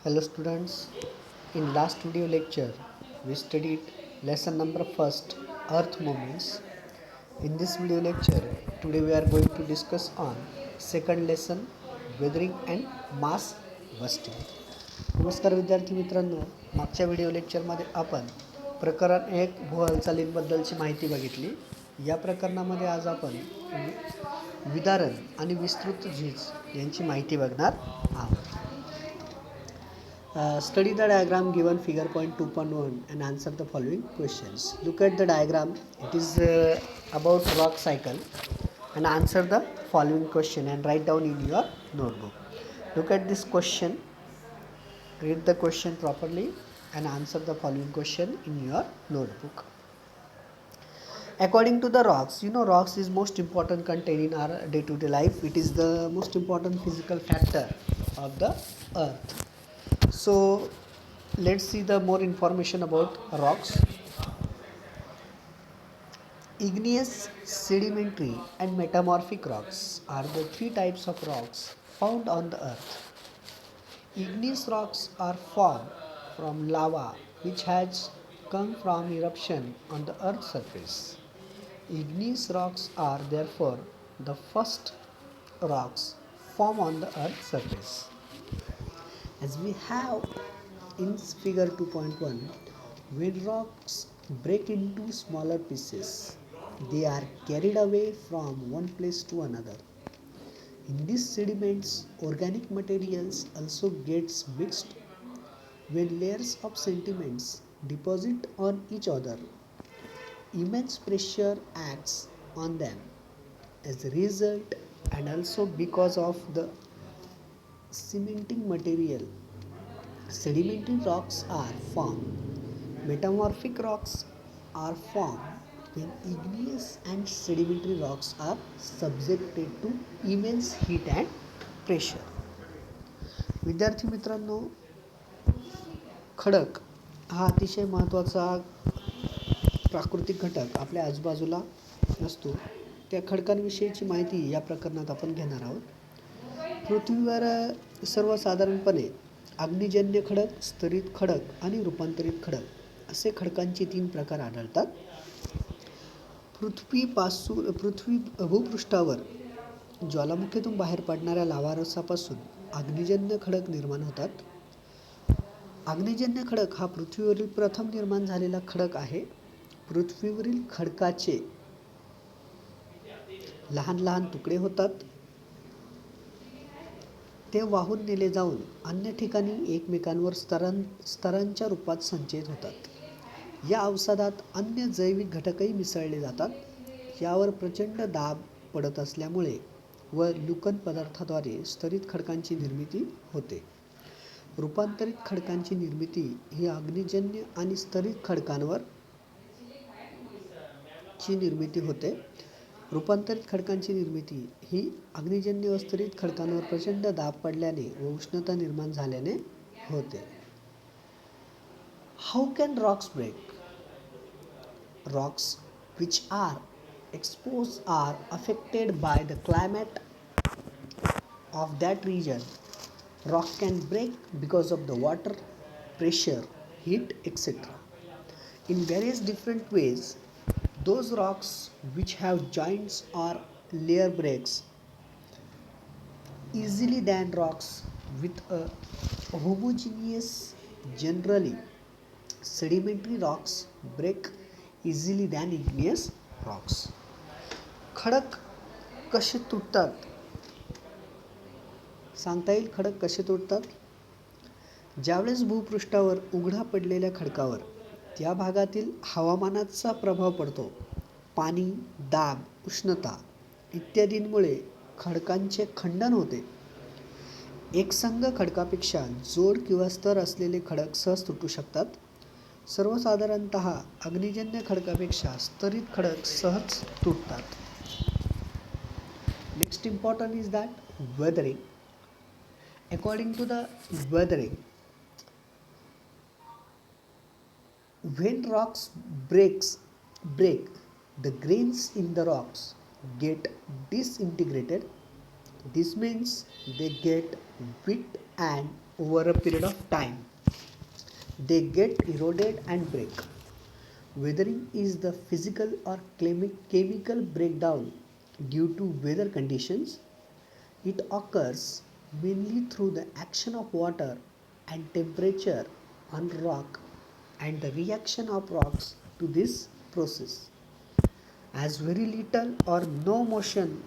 Hello students, in last video lecture we studied lesson number first earth movements. In this video lecture today we are going to discuss on second lesson weathering and mass busting. नमस्कार विद्यार्थी मित्रांनो, मागच्या video लेक्चरमध्ये आपण प्रकरण 1 भू हालचालींबद्दलची माहिती बघितली. या प्रकरणामध्ये आज आपण विदारण आणि विस्तृत झीज यांची माहिती बघणार आहोत. Study the diagram given figure point 2.1 and answer the following questions. Look at the diagram. It is about rock cycle and answer the following question and write down in your notebook. Look at this question. Read the question properly and answer the following question in your notebook. According to the rocks, rocks is most important content in our day-to-day life. It is the most important physical factor of the earth. So let's see the more information about rocks. Igneous, sedimentary and metamorphic rocks are the three types of rocks found on the earth. Igneous rocks are formed from lava which has come from eruption on the earth's surface. Igneous rocks are therefore the first rocks formed on the earth's surface. As we have in figure 2.1, when rocks break into smaller pieces, they are carried away from one place to another. In these sediments, organic materials also gets mixed. When layers of sediments deposit on each other, immense pressure acts on them. As a result, and also because of the cementing material, sedimentary rocks are formed. Metamorphic rocks are formed when igneous and sedimentary rocks are subjected to immense heat and pressure. विद्यार्थी मित्रांनो, खडक हा अतिशय महत्त्वाचा प्राकृतिक घटक आपल्या आजूबाजूला असतो. त्या खडकांविषयीची माहिती या प्रकरणात आपण घेणार आहोत. पृथ्वीवर सर्वसाधारणपणे अग्निजन्य खडक, स्तरित खडक आणि रूपांतरित खडक असे खडकांचे 3 प्रकार आढळतात. पृथ्वी भूपृष्ठावर ज्वालामुखीतून बाहेर पडणाऱ्या लावारसापासून अग्निजन्य खडक निर्माण होतात. अग्निजन्य खडक हा पृथ्वीवरील प्रथम निर्माण झालेला खडक आहे. पृथ्वीवरील खडकाचे लहान लहान तुकडे होतात. ते वाहून नेले जाऊन अन्य ठिकाणी एकमेकांवर स्तरांच्या रूपात संचयित होतात. या अवसादात अन्य जैविक घटकही मिसळले जातात. यावर प्रचंड दाब पडत असल्यामुळे व लुकन पदार्थाद्वारे स्तरित खडकांची निर्मिती होते. रूपांतरित खडकांची निर्मिती ही अग्निजन्य आणि स्तरित खडकांवर ची निर्मिती होते. रूपांतरित खडकांची निर्मिती ही अग्निजन्य व स्तरित खडकांवर प्रचंड दाब पडल्याने व उष्णता निर्माण झाल्याने होते. How can rocks break? Rocks which are exposed are affected by the climate of that region. Rock can break because of the water, pressure, heat, etc. In various different ways. Those rocks which have joints or layer breaks easily than rocks with a homogeneous. Generally, sedimentary rocks break easily than igneous rocks. खडक कसे तुटतात सांगता येईल. खडक कसे तुटतात? ज्यावेळेस भूपृष्ठावर उघडा पडलेल्या खडकावर त्या भागातील हवामानाचा प्रभाव पडतो. पाणी, दाब, उष्णता इत्यादींमुळे खडकांचे खंडन होते. एकसंध खडकापेक्षा जोड किंवा स्तर असलेले खडक सहज तुटू शकतात. सर्वसाधारणतः अग्निजन्य खडकापेक्षा स्तरित खडक सहज तुटतात. Next important is that weathering. According to the weathering, when rocks break, the grains in the rocks get disintegrated. This means they get wet and over a period of time. They get eroded and break. Weathering is the physical or chemical breakdown due to weather conditions. It occurs mainly through the action of water and temperature on rock and the reaction of rocks to this process. As very little or no motion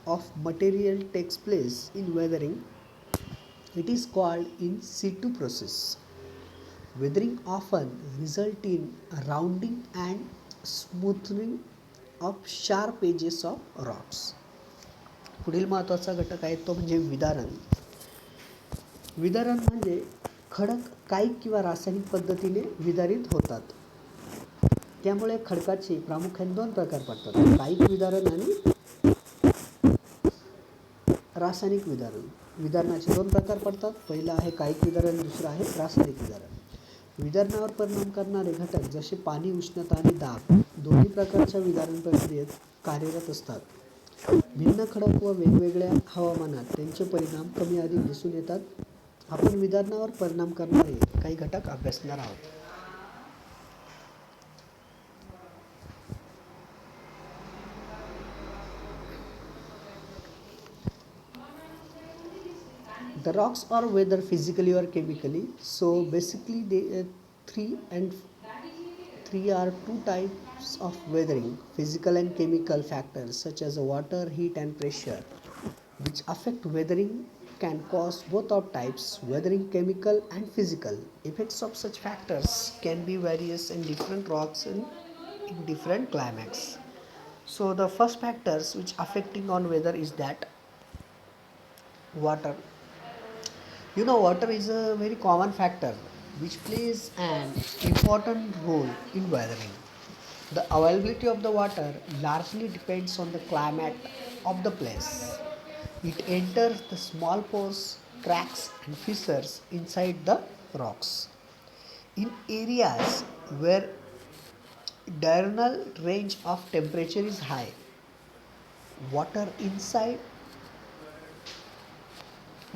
of material takes place in weathering, it is called in situ process. Weathering often results in rounding and smoothing of sharp edges of rocks. पुढील महत्त्वाचा घटक आहे तो म्हणजे विदारण. विदारण म्हणजे खडक कायिक किंवा रासायनिक पद्धतीने विदारित होतात. त्यामुळे खडकाचे प्रामुख्याने दोन प्रकार पडतात, कायिक विदारण आणि रासायनिक विदारण. विदारणाचे दोन प्रकार पडतात. पहिला आहे कायिक विदारण, दुसरं आहे रासायनिक विदारण. विदारणावर परिणाम करणारे घटक जसे पाणी, उष्णता आणि दाब दोन्ही प्रकारच्या विदारण प्रक्रियेत कार्यरत असतात. भिन्न खडक व वेगवेगळ्या हवामानात त्यांचे परिणाम कमी अधिक दिसून येतात. आपण विदारणावर परिणाम करणारे काही घटक अभ्यासणार आहोत. The rocks are whether physically or chemically. So basically, three are two types of weathering: physical and chemical factors such as water, heat, and pressure, which affect weathering. Can cause both of types, weathering chemical and physical. Effects of such factors can be various in different rocks and in different climates. So the first factors which affecting on weather is that water. Water is a very common factor which plays an important role in weathering. The availability of the water largely depends on the climate of the place. It enters the small pores, cracks, and fissures inside the rocks. In areas where diurnal range of temperature is high, water inside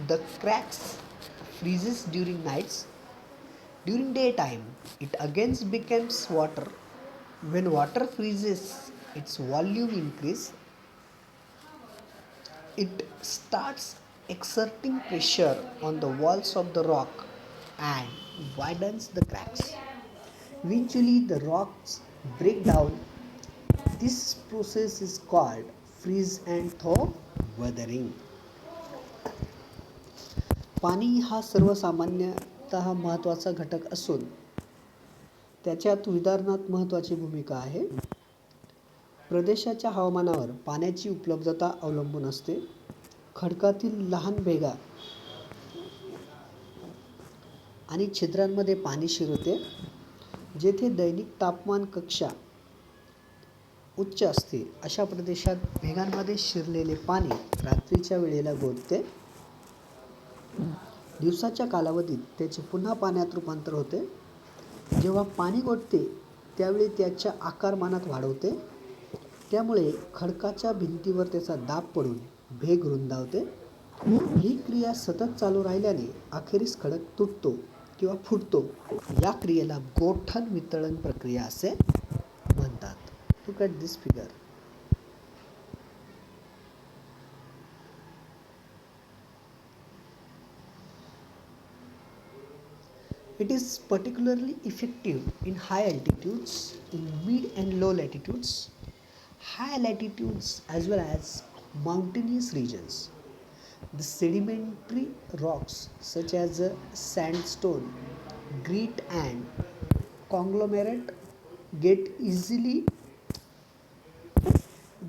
the cracks freezes during nights. During daytime, it again becomes water. When water freezes, its volume increases. It starts exerting pressure on the walls of the rock and widens the cracks. Eventually, the rocks break down. This process is called freeze and thaw weathering. पाणी हा सर्वसामान्यतः महत्त्वाचा घटक असून त्याच्यात विदारणात महत्त्वाची भूमिका आहे. प्रदेशाच्या हवामानावर पाण्याची उपलब्धता अवलंबून असते. खडकातील लहान भेगा आणि छिद्रांमध्ये पाणी शिरते. जेथे दैनिक तापमान कक्षा उच्च असते अशा प्रदेशात भेगांमध्ये शिरलेले पाणी रात्रीच्या वेळेला गोठते. दिवसाच्या कालावधीत त्याचे पुन्हा पाण्यात रूपांतर होते. जेव्हा पाणी गोठते त्यावेळी त्याच्या आकारमानात वाढवते. त्यामुळे खडकाच्या भिंतीवर त्याचा दाब पडून भेग रुंदावते. ही क्रिया सतत चालू राहिल्याने अखेरीस खडक तुटतो किंवा फुटतो. या क्रियेला गोठण वितळण प्रक्रिया असे म्हणतात. Look at this figure. It is particularly effective in high altitudes, in mid and low latitudes, high latitudes as well as mountainous regions. The sedimentary rocks such as sandstone, grit and conglomerate get easily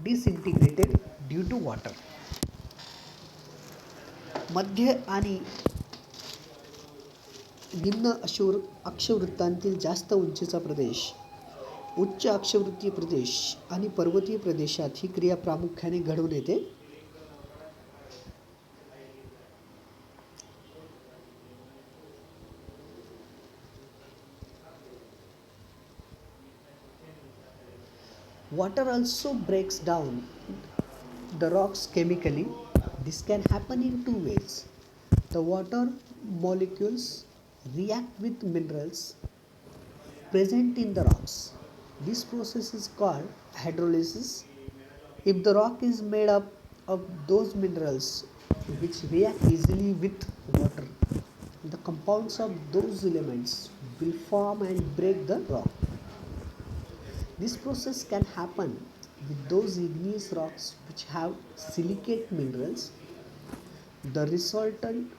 disintegrated due to water. मध्य आणि निम्न अक्षवृत्तांतील जास्त उंचीचा प्रदेश, उच्च अक्षवृत्तीय प्रदेश आणि पर्वतीय प्रदेशात ही क्रिया प्रामुख्याने घडून येते. Water also breaks down the rocks chemically. This can happen in two ways. The water molecules react with minerals present in the rocks. This process is called hydrolysis. If the rock is made up of those minerals which react easily with water, the compounds of those elements will form and break the rock. This process can happen with those igneous rocks which have silicate minerals. The resultant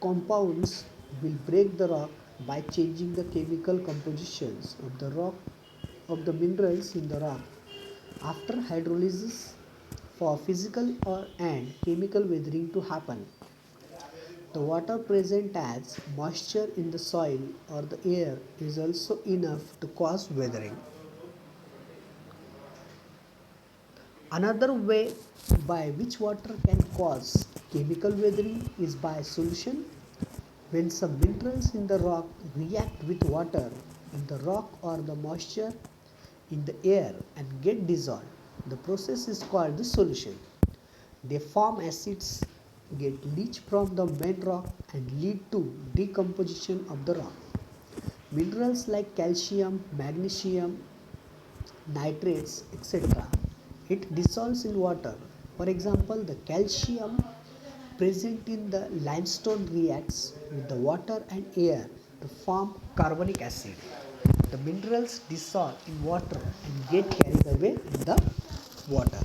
compounds will break the rock by changing the chemical compositions of the rock of the minerals in the rock. After hydrolysis, for physical or and chemical weathering to happen, the water present as moisture in the soil or the air is also enough to cause weathering. Another way by which water can cause chemical weathering is by solution. When some minerals in the rock react with water in the rock or the moisture in the air and get dissolved, the process is called the solution. They form acids, get leached from the main rock and lead to decomposition of the rock. Minerals like calcium, magnesium, nitrates, etc. It dissolves in water. For example, the calcium present in the limestone reacts with the water and air to form carbonic acid. The minerals dissolve in water and get carried away in the water.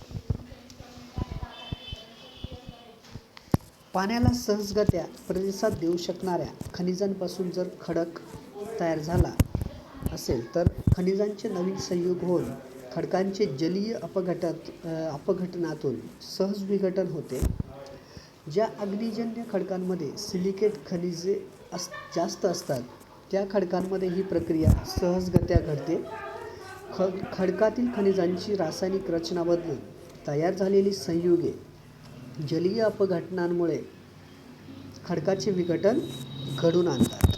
पाण्याला सहजगत्या प्रतिसाद देऊ शकणाऱ्या खनिजांपासून जर खडक तयार झाला असेल तर खनिजांचे नवीन संयोग होऊन खडकांचे जलीय अपघटनातून सहज विघटन होते. ज्या अग्निजन्य खडकांमध्ये सिलिकेट खनिजे जास्त असतात त्या खडकांमध्ये ही प्रक्रिया सहजगत्या घडते. खडकातील खनिजांची रासायनिक रचना बदलून तयार झालेली संयुगे जलीय अपघटनांमुळे खडकाचे विघटन घडून आणतात.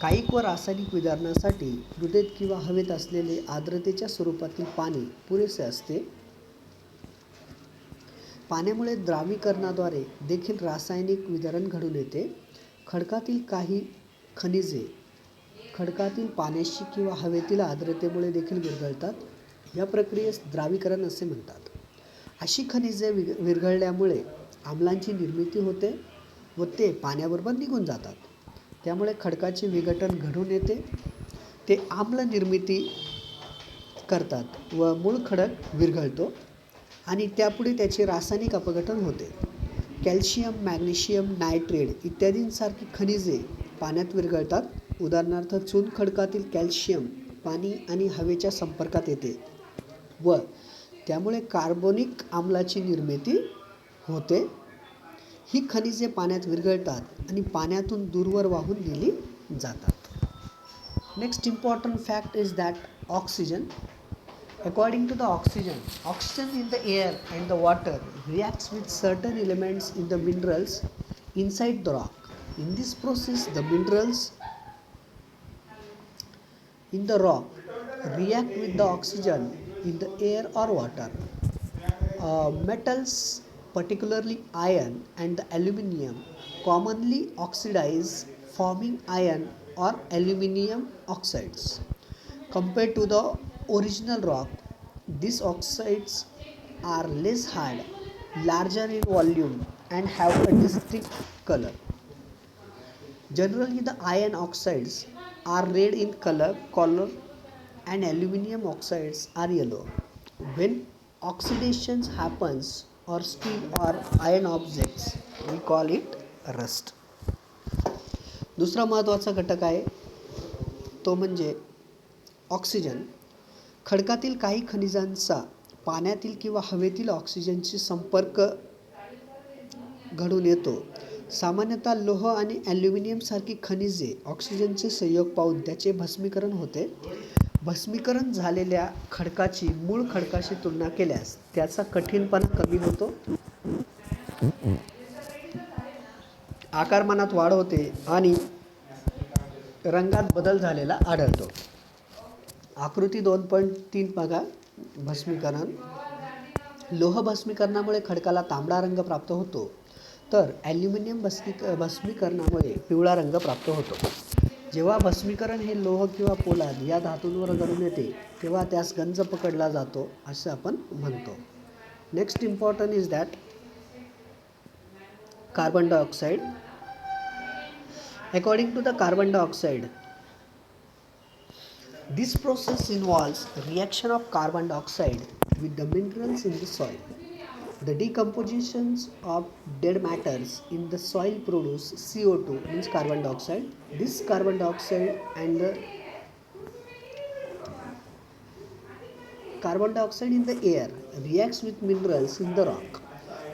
कायिक व रासायनिक विघटनासाठी मृदेत किंवा हवेत असलेले आर्द्रतेच्या स्वरूपातील पाणी पुरेसे असते. पाण्यामुळे द्रावीकरणाद्वारे देखील रासायनिक विघटन घडून येते. खडकातील काही खनिजे खडकातील पाण्याशी किंवा हवेतील आर्द्रतेमुळे देखील विरघळतात. या प्रक्रियेस द्रावीकरण असे म्हणतात. अशी खनिजे विरघळल्यामुळे आम्लांची निर्मिती होते व ते पाण्याबरोबर निघून जातात. त्यामुळे खडकाचे विघटन घडून येते. ते आम्ल निर्मिती करतात व मूळ खडक विरघळतो आणि त्यापुढे त्याचे रासायनिक अपघटन होते. कॅल्शियम, मॅग्नेशियम, नायट्रेट इत्यादींसारखी खनिजे पाण्यात विरघळतात. उदाहरणार्थ चुनखडकातील कॅल्शियम पाणी आणि हवेच्या संपर्कात येते व त्यामुळे कार्बोनिक आम्लाची निर्मिती होते. ही खनिजे पाण्यात विरघळतात आणि पाण्यातून दूरवर वाहून नेली जातात. Next important fact is that oxygen. According to the oxygen in the air and the water reacts with certain elements in the minerals inside the rock. In this process, the minerals in the rock react with the oxygen in the air or water. Metals, particularly iron and the aluminium, commonly oxidize, forming iron or aluminium oxides. Compared to the original rock, these oxides are less hard, larger in volume and have a distinct color. Generally, the iron oxides are red in color and aluminium oxides are yellow. When oxidation happens or steel or iron objects, we call it rust. दुसरा महत्त्वाचा घटक आहे तो म्हणजे oxygen. खडकातील काही खनिजांचा पाण्यातील किंवा हवेतील ऑक्सिजनशी संपर्क घडून येतो. सामान्यतः लोह आणि ॲल्युमिनियम सारखी खनिजे ऑक्सिजनचे संयोग पाहून त्याचे भस्मीकरण होते. भस्मीकरण झालेल्या खडकाची मूळ खडकाशी तुलना केल्यास त्याचा कठीणपणा कमी होतो, आकारमानात वाढ होते आणि रंगात बदल झालेला आढळतो. आकृती 2.3 बघा. भस्मीकरण. लोह भस्मीकरणामुळे खडकाला तांबडा रंग प्राप्त होतो. तर ॲल्युमिनियम भस्मीकरणामुळे पिवळा रंग प्राप्त होतो. जेव्हा भस्मीकरण हे लोह किंवा पोलाद या धातूंवर घडून येते तेव्हा त्यास गंज पकडला जातो असं आपण म्हणतो. Next important is that carbon dioxide. According to the carbon dioxide, this process involves reaction of carbon dioxide with the minerals in the soil. The decompositions of dead matters in the soil produce CO2 means carbon dioxide. This carbon dioxide and the carbon dioxide in the air reacts with minerals in the rock.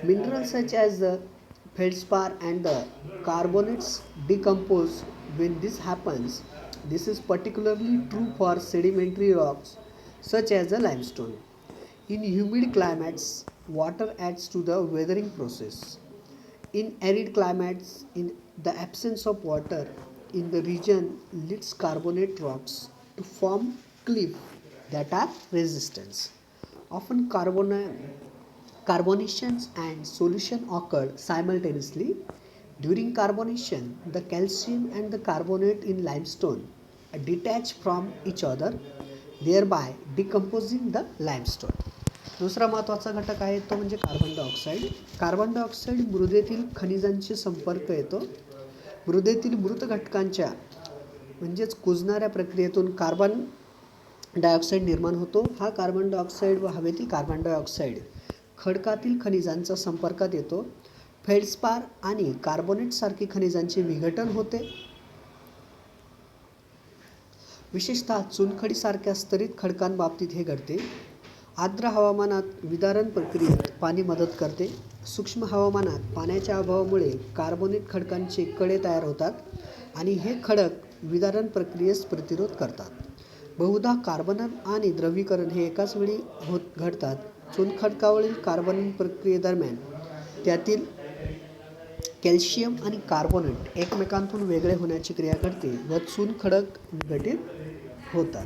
Minerals such as the feldspar and the carbonates decompose when this happens. This is particularly true for sedimentary rocks such as the limestone. In humid climates, water adds to the weathering process. In arid climates, in the absence of water in the region leads carbonate rocks to form cliffs that are resistant. Often carbonation and solution occur simultaneously. During carbonation, the calcium and the carbonate in limestone detach from each other, thereby decomposing the limestone. दुसरा महत्त्वाचा घटक आहे तो म्हणजे carbon dioxide. Carbon dioxide मृदेतील खनिजांशी संपर्क येतो. मृदेतील मृत घटकांच्या म्हणजेच कुजणाऱ्या प्रक्रियेतून कार्बन डायऑक्साईड निर्माण होतो. हा कार्बन डायऑक्साईड व हवेतील कार्बन डायऑक्साईड खडकातील खनिजांच्या संपर्कात येतो. फेल्डस्पार आणि कार्बोनेटसारखी खनिजांचे विघटन होते. विशेषतः चुनखडीसारख्या स्तरित खडकांबाबतीत हे घडते. आर्द्र हवामानात विदारण प्रक्रियेत पाणी मदत करते. सूक्ष्म हवामानात पाण्याच्या अभावामुळे कार्बोनेट खडकांचे कडे तयार होतात आणि हे खडक विदारण प्रक्रियेस प्रतिरोध करतात. बहुधा कार्बनन आणि द्रवीकरण हे एकाच वेळी घडतात. चुनखडकावरील कार्बन प्रक्रियेदरम्यान त्यातील कॅल्शियम आणि कार्बोनेट एकमेकांतून वेगळे होण्याची क्रिया घडते व चुनखडक विघटित होतात.